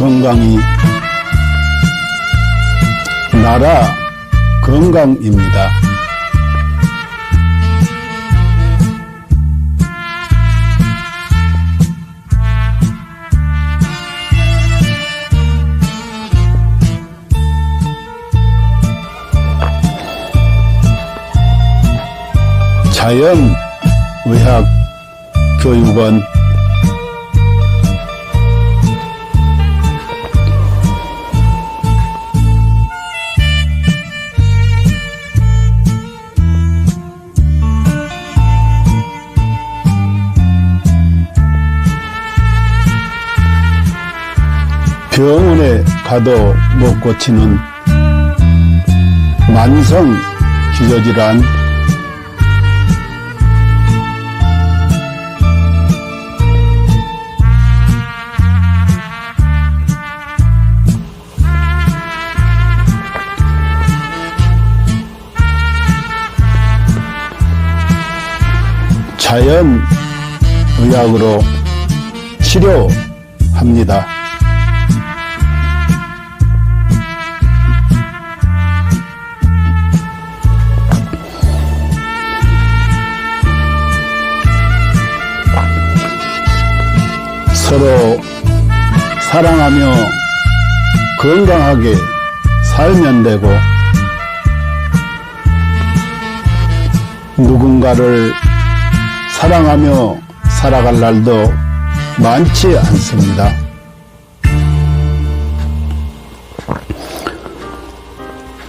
건강이 나라 건강입니다. 자연의학교육원 병원에 가도 못 고치는 만성 기저질환, 자연의학으로 치료합니다. 서로 사랑하며 건강하게 살면 되고, 누군가를 사랑하며 살아갈 날도 많지 않습니다.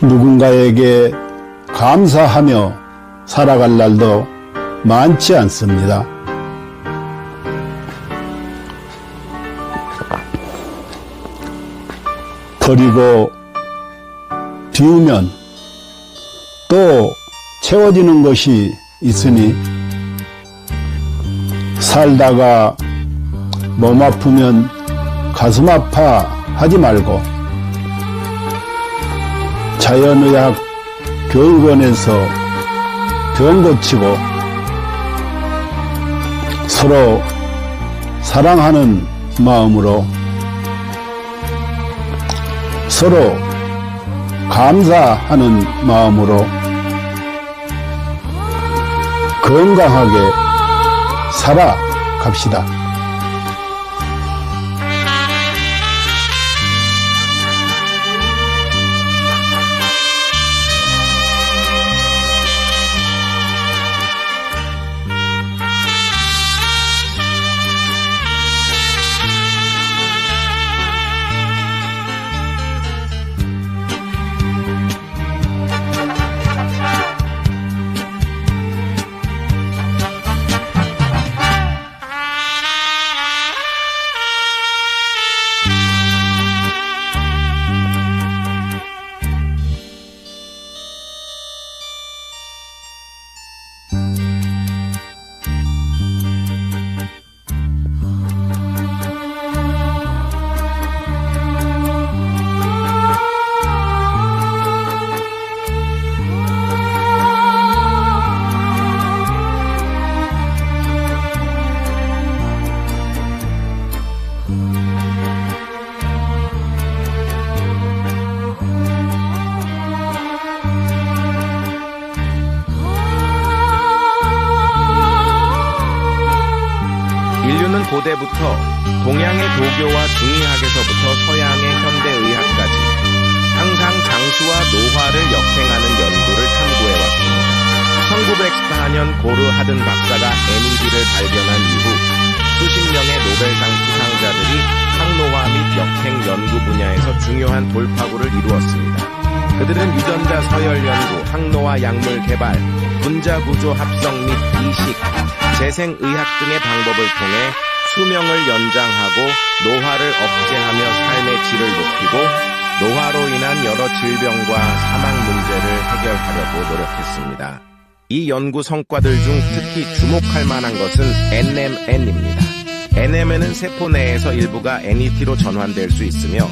누군가에게 감사하며 살아갈 날도 많지 않습니다. 버리고 비우면 또 채워지는 것이 있으니, 살다가 몸 아프면 가슴 아파 하지 말고 자연의학 교육원에서 병 고치고 서로 사랑하는 마음으로 서로 감사하는 마음으로 건강하게 살아갑시다. 인류는 고대부터 동양의 도교와 중의학에서부터 서양의 현대의학까지 항상 장수와 노화를 역행하는 연구를 탐구해왔습니다. 1914년 고르 하든 박사가 NAD를 발견한 이후 수십 명의 노벨상 수상자들이 항노화 및 역행 연구 분야에서 중요한 돌파구를 이루었습니다. 그들은 유전자 서열 연구, 항노화 약물 개발, 분자 구조 합성 및 이식, 재생의학 등의 방법을 통해 수명을 연장하고 노화를 억제하며 삶의 질을 높이고 노화로 인한 여러 질병과 사망 문제를 해결하려고 노력했습니다. 이 연구 성과들 중 특히 주목할 만한 것은 NMN입니다. NMN은 세포 내에서 일부가 NET로 전환될 수 있으며,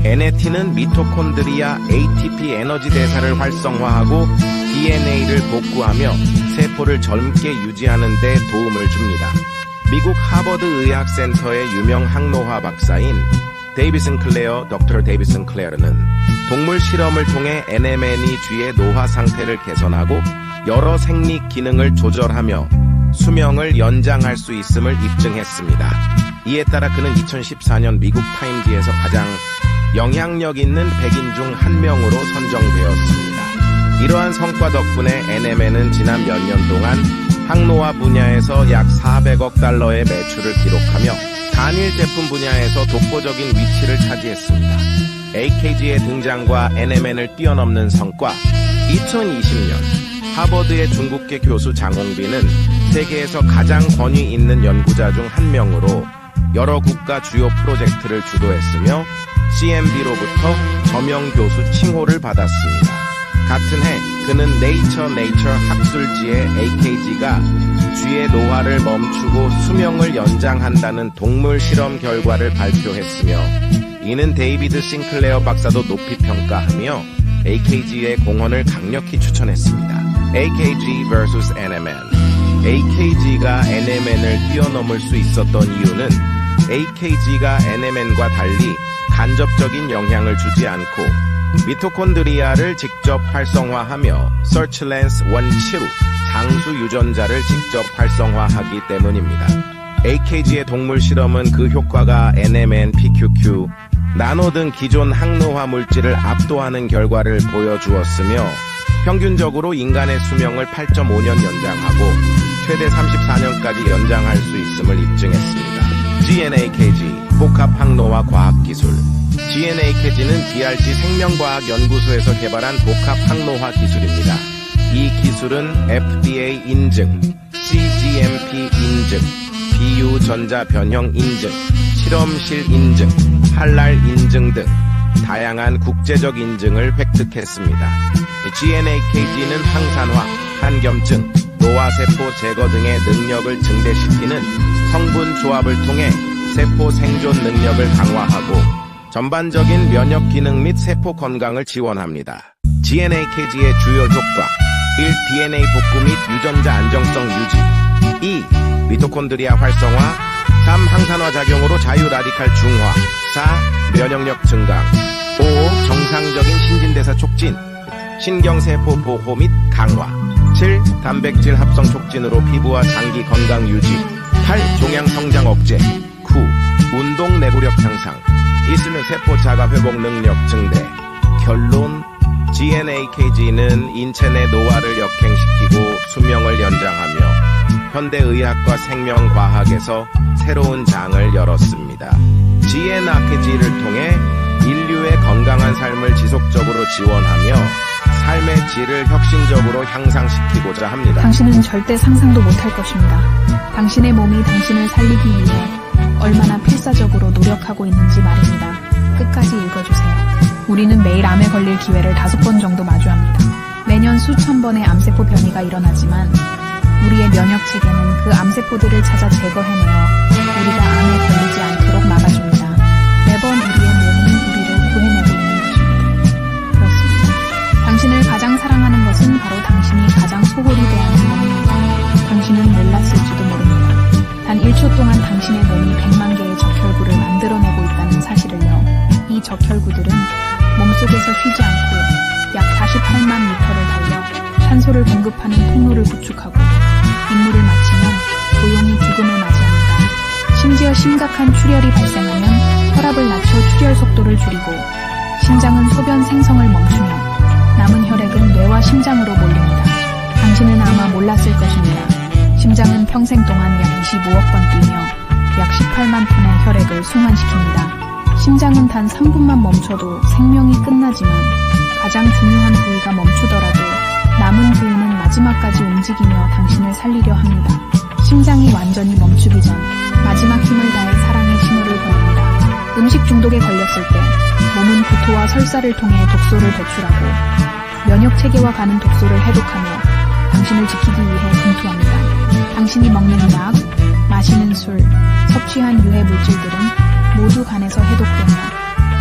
NAT는 미토콘드리아 ATP 에너지 대사를 활성화하고 DNA를 복구하며 세포를 젊게 유지하는 데 도움을 줍니다. 미국 하버드 의학센터의 유명 항노화 박사인 데이비슨 클레어, 덕터 데이비슨 클레어는 동물 실험을 통해 NMN이 쥐의 노화 상태를 개선하고 여러 생리 기능을 조절하며 수명을 연장할 수 있음을 입증했습니다. 이에 따라 그는 2014년 미국 타임지에서 가장 영향력 있는 100인 중 한 명으로 선정되었습니다. 이러한 성과 덕분에 NMN은 지난 몇 년 동안 항노화 분야에서 약 400억 달러의 매출을 기록하며 단일 제품 분야에서 독보적인 위치를 차지했습니다. AKG의 등장과 NMN을 뛰어넘는 성과. 2020년 하버드의 중국계 교수 장홍빈은 세계에서 가장 권위 있는 연구자 중 한 명으로 여러 국가 주요 프로젝트를 주도했으며 CMB로부터 저명 교수 칭호를 받았습니다. 같은 해 그는 네이처 학술지에 AKG가 쥐의 노화를 멈추고 수명을 연장한다는 동물 실험 결과를 발표했으며 이는 데이비드 싱클레어 박사도 높이 평가하며 AKG의 공헌을 강력히 추천했습니다. AKG vs NMN. AKG가 NMN을 뛰어넘을 수 있었던 이유는 AKG가 NMN과 달리 간접적인 영향을 주지 않고 미토콘드리아를 직접 활성화하며 서치랜스 원치루 장수 유전자를 직접 활성화하기 때문입니다. AKG의 동물 실험은 그 효과가 NMN, PQQ, 나노 등 기존 항노화 물질을 압도하는 결과를 보여주었으며 평균적으로 인간의 수명을 8.5년 연장하고 최대 34년까지 연장할 수 있음을 입증했습니다. GNAKG, 복합 항노화 과학기술. GNAKG는 DRG 생명과학연구소에서 개발한 복합 항노화 기술입니다. 이 기술은 FDA 인증, CGMP 인증, 비유전자 변형 인증, 실험실 인증, 할랄 인증 등 다양한 국제적 인증을 획득했습니다. GNAKG는 항산화, 한겸증, 노화세포 제거 등의 능력을 증대시키는 성분 조합을 통해 세포 생존 능력을 강화하고 전반적인 면역 기능 및 세포 건강을 지원합니다. GNAKG의 주요 효과 1. DNA 복구 및 유전자 안정성 유지 2. 미토콘드리아 활성화 3. 항산화 작용으로 자유 라디칼 중화 4. 면역력 증강 5. 정상적인 신진대사 촉진 신경세포 보호 및 강화 7. 단백질 합성 촉진으로 피부와 장기 건강 유지 8. 종양 성장 억제 9. 운동 내구력 향상 있으면 세포 자가 회복 능력 증대. 결론 GNAKG는 인체 내 노화를 역행시키고 수명을 연장하며 현대의학과 생명과학에서 새로운 장을 열었습니다. GNAKG를 통해 인류의 건강한 삶을 지속적으로 지원하며 삶의 질을 혁신적으로 향상시키고자 합니다. 당신은 절대 상상도 못할 것입니다. 당신의 몸이 당신을 살리기 위해 얼마나 필사적으로 노력하고 있는지 말입니다. 끝까지 읽어주세요. 우리는 매일 암에 걸릴 기회를 5번 정도 마주합니다. 매년 수천 번의 암세포 변이가 일어나지만 우리의 면역 체계는 그 암세포들을 찾아 제거해내어 우리가 암에 걸리지 않도록 막아줍니다. 매번 우리의 몸이 우리를 구해내고 있는 것입니다. 그렇습니다. 당신을 가장 사랑하는 것은 바로 당신이 가장 소홀히 대하는 몸입니다. 당신은 몰랐을지도 모릅니다. 단 1초 동안 당신의 몸이 100만 개의 적혈구를 만들어내고 있다는 사실을요. 이 적혈구들은 몸속에서 쉬지 않고 약 48만 미터를 달려 산소를 공급하는 통로를 구축하고 임무를 마치면 조용히 죽음을 맞이합니다. 심지어 심각한 출혈이 발생하면 혈압을 낮춰 출혈 속도를 줄이고 심장은 소변 생성을 멈추며 남은 혈액은 뇌와 심장으로 몰립니다. 당신은 아마 몰랐을 것입니다. 심장은 평생 동안 약 25억 번 뛰며 약 18만 톤의 혈액을 순환시킵니다. 심장은 단 3분만 멈춰도 생명이 끝나지만 가장 중요한 부위가 멈추더라도 남은 부위는 마지막까지 움직이며 당신을 살리려 합니다. 심장이 완전히 멈추기 전 마지막 힘을 다해 사랑의 신호를 보냅니다. 음식 중독에 걸렸을 때 몸은 구토와 설사를 통해 독소를 배출하고 면역 체계와 가는 독소를 해독하며 당신을 지키기 위해 분투합니다. 당신이 먹는 약, 마시는 술, 섭취한 유해 물질들은 모두 간에서 해독되며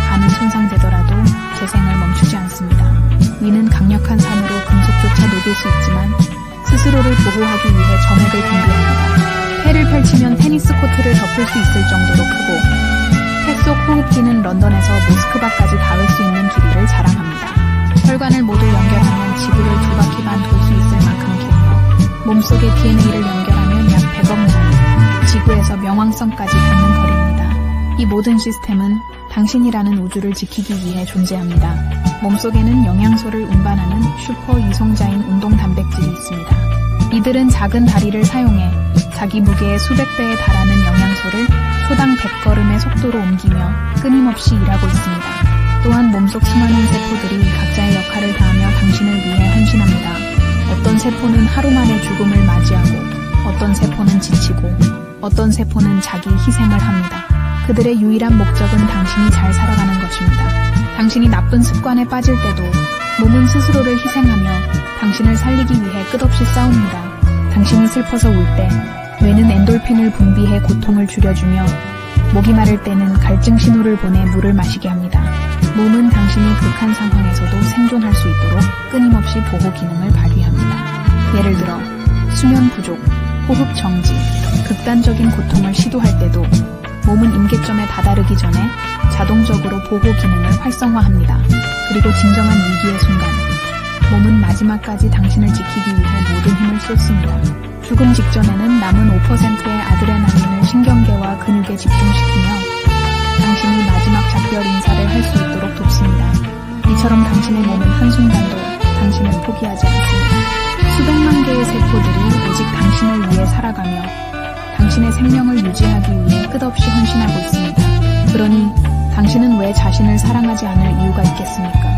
간이 손상되더라도 재생을 멈추지 않습니다. 위는 강력한 산으로 금속조차 녹일 수 있지만 스스로를 보호하기 위해 점액을 분비합니다. 폐를 펼치면 테니스 코트를 덮을 수 있을 정도로 크고 폐 속 호흡기는 런던에서 모스크바까지 닿을 수 있는 길이를 자랑합니다. 혈관을 모두 연결하면 지구를 2바퀴 반 돌 수 있을 만큼 길며 몸속의 DNA를 연결하면 약 100억 마일, 지구에서 명왕성까지 닿는 거리입니다. 이 모든 시스템은 당신이라는 우주를 지키기 위해 존재합니다. 몸속에는 영양소를 운반하는 슈퍼 이송자인 운동 단백질이 있습니다. 이들은 작은 다리를 사용해 자기 무게의 수백 배에 달하는 영양소를 초당 100걸음의 속도로 옮기며 끊임없이 일하고 있습니다. 또한 몸속 수많은 세포들이 각자의 역할을 다하며 당신을 위해 헌신합니다. 어떤 세포는 하루 만에 죽음을 맞이하고, 어떤 세포는 지치고, 어떤 세포는 자기 희생을 합니다. 그들의 유일한 목적은 당신이 잘 살아가는 것입니다. 당신이 나쁜 습관에 빠질 때도 몸은 스스로를 희생하며 당신을 살리기 위해 끝없이 싸웁니다. 당신이 슬퍼서 울 때 뇌는 엔돌핀을 분비해 고통을 줄여주며 목이 마를 때는 갈증 신호를 보내 물을 마시게 합니다. 몸은 당신이 극한 상황에서도 생존할 수 있도록 끊임없이 보호 기능을 발휘합니다. 예를 들어 수면 부족, 호흡 정지, 극단적인 고통을 시도할 때도 몸은 임계점에 다다르기 전에 자동적으로 보호 기능을 활성화합니다. 그리고 진정한 위기의 순간, 몸은 마지막까지 당신을 지키기 위해 모든 힘을 쏟습니다. 죽음 직전에는 남은 5%의 아드레날린을 신경계와 근육에 집중시키며 당신이 마지막 작별 인사를 할 수 있도록 돕습니다. 이처럼 당신의 몸은 한순간도 당신을 포기하지 않습니다. 수백만 개의 세포들이 오직 당신을 위해 살아가며 당신의 생명을 유지하기 위해 끝없이 헌신하고 있습니다. 그러니 당신은 왜 자신을 사랑하지 않을 이유가 있겠습니까?